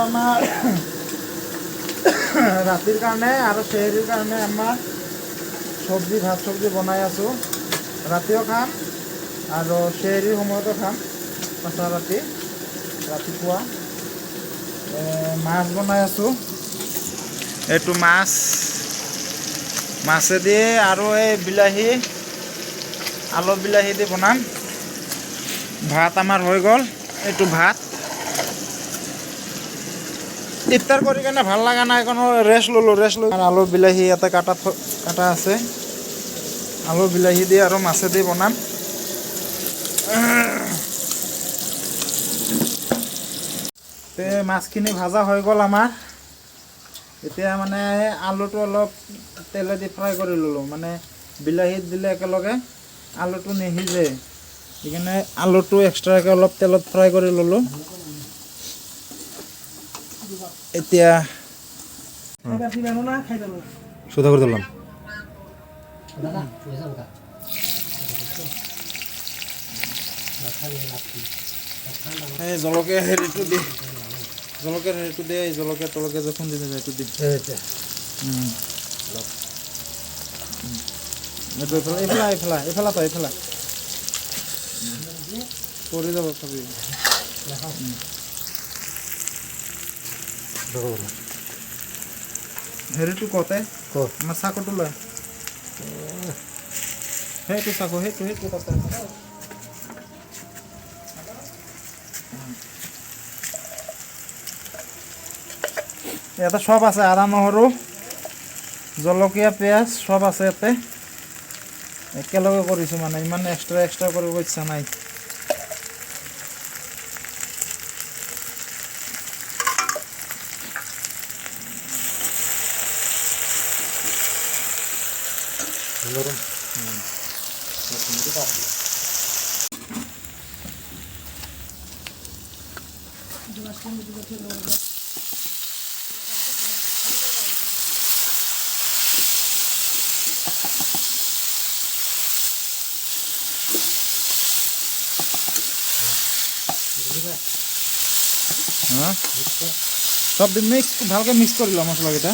আমাৰ ৰাতিৰ কাৰণে আৰু চেহেৰিৰ কাৰণে আমাৰ ভাত চব্জি বনাই আছোঁ। ৰাতিও খাম আৰু চেহেৰিৰ সময়তো খাম। পাছা ৰাতিপুৱা মাছ বনাই আছোঁ। এইটো মাছেদি আৰু এই বিলাহী আলু বিলাহী দি বনাম। ভাত আমাৰ হৈ গ'ল। এইটো ভাত ইফতাৰ কৰি কেনে ভাল লগা নাই, কোনো ৰেষ্ট ল'লোঁ। আলু বিলাহী ইয়াতে কাটা আছে। আলু বিলাহী দি আৰু মাছেদি বনাম। মাছখিনি ভাজা হৈ গ'ল আমাৰ। এতিয়া মানে আলুটো অলপ তেলেদি ফ্ৰাই কৰি ল'লোঁ, মানে বিলাহীত দিলে একেলগে আলুটো নিসিজে, সেইকাৰণে আলুটো এক্সট্ৰাকৈ অলপ তেলত ফ্ৰাই কৰি ল'লোঁ। এতিয়া সোধা কৰে দিলাম। এই জলকীয়া হেৰিটো দি জলকীয়া তলকীয়া যে খুন্দি দিছে এইটো দি এইফালা পৰি যাব চাবি। হেৰিটো কতে আমাৰ চাকুটো লয়, সেইটো চাকু সেইটো কতে ইয়াতে সব আছে। আদা নহৰু জলকীয়া পিঁয়াজ সব আছে ইয়াতে। একেলগে কৰিছোঁ, মানে ইমান এক্সট্ৰা কৰিব ইচ্ছা নাই। সব ভালকৈ মিক্স কৰি লওঁ মছলাকেইটা।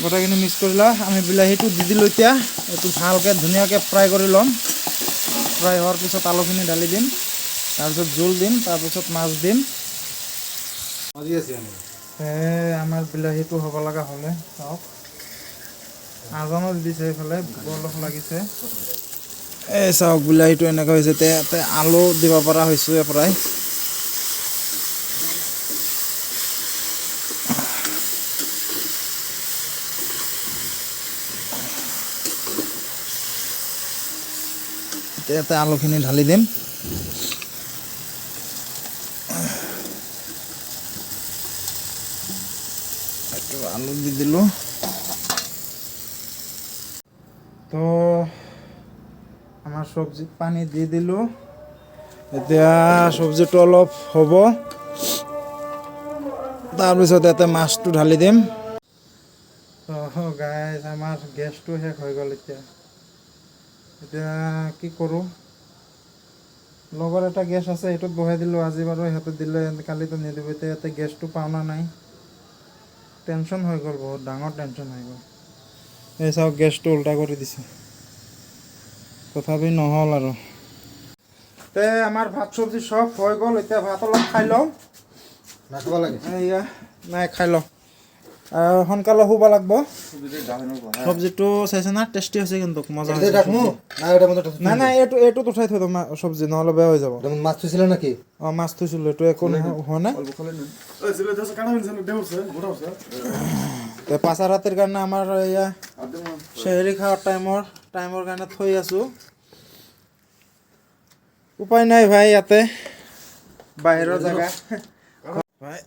গোটেইখিনি মিক্স কৰি লওঁ। আমি বিলাহীটো দি দিলোঁ। এতিয়া এইটো ভালকৈ ধুনীয়াকৈ ফ্ৰাই কৰি ল'ম। ফ্ৰাই হোৱাৰ পিছত আলুখিনি ঢালি দিম, তাৰপিছত জোল দিম, তাৰপিছত মাছ দিম। আমাৰ বিলাহীটো হ'ব লগা হ'লে চাওক, আজানো দিছে এইফালে, অলপ লাগিছে। এই চাওক বিলাহীটো এনেকুৱা হৈছে। ইয়াতে আলু দিব পৰা হৈছোঁ প্ৰায়। ইয়াতে আলুখিনি ঢালি দিম। এইটো আলু দি দিলোঁ। তো আমাৰ চব্জিত পানী দি দিলোঁ। এতিয়া চব্জিটো অলপ হ'ব, তাৰপিছত ইয়াতে মাছটো ঢালি দিম। গাইজ আমাৰ গেছটো শেষ হৈ গ'ল। এতিয়া কি কৰোঁ, লগৰ এটা গেছ আছে, সেইটোত বহাই দিলোঁ। আজি বাৰু সিহঁতে দিলে, কালিতো নিদিব। এতিয়া ইয়াতে গেছটো পাওঁ না নাই, টেনশ্যন হৈ গ'ল, বহুত ডাঙৰ টেনশ্যন হৈ গ'ল। এই চাওক গেছটো উল্টা কৰি দিছে, তথাপি নহ'ল আৰু। আমাৰ ভাত চব্জি চব হৈ গ'ল। এতিয়া ভাত অলপ খাই লওঁ। নাখাব লাগে নাই, খাই লওঁ। সোনকালে শুব লাগব। চব্জিটো চাইছে না, টেষ্টি হৈছে কিন্তু মজা হৈছে। নাই এইটোত উঠাই থৈ দিম চব্জি, নহ'লে বেয়া হৈ যাব। মাছ থৈছিলে নেকি? মাছ থৈছিলোঁ, এইটো একো হোৱা নাই। পাঁচা ৰাতিৰ কাৰণে আমাৰ এয়া চেহেৰি খোৱাৰ টাইমৰ কাৰণে থৈ আছোঁ। উপায় নাই ভাই, ইয়াতে বাহিৰৰ জেগা। ভাই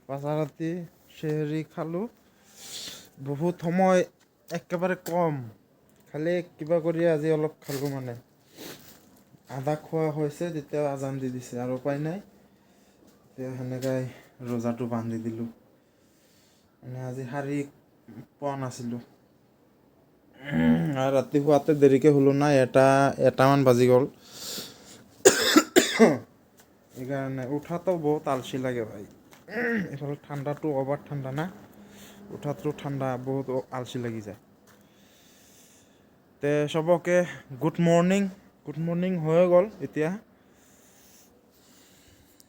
পাঁচা ৰাতি চেহেৰি খালোঁ। বহুত সময় একেবাৰে কম, খালি কিবা কৰি আজি অলপ খালোঁ। মানে আধা খোৱা হৈছে, তেতিয়া আজান দি দিছে আৰু উপায় নাই। এতিয়া সেনেকাই ৰোজাটো বান্ধি দিলোঁ। মানে আজি শাৰী পোৱা নাছিলোঁ। আৰু ৰাতি শুৱাতে দেৰিকৈ শুলোঁ না, এটামান বাজি গ'ল। সেইকাৰণে উঠাতো বহুত আলচি লাগে ভাই। এইফালে ঠাণ্ডাটো অভাৰ ঠাণ্ডা না, উঠাতো ঠাণ্ডা, বহুত আলচি লাগি যায়। তে চবকে গুড মৰ্ণিং হৈ গ'ল এতিয়া।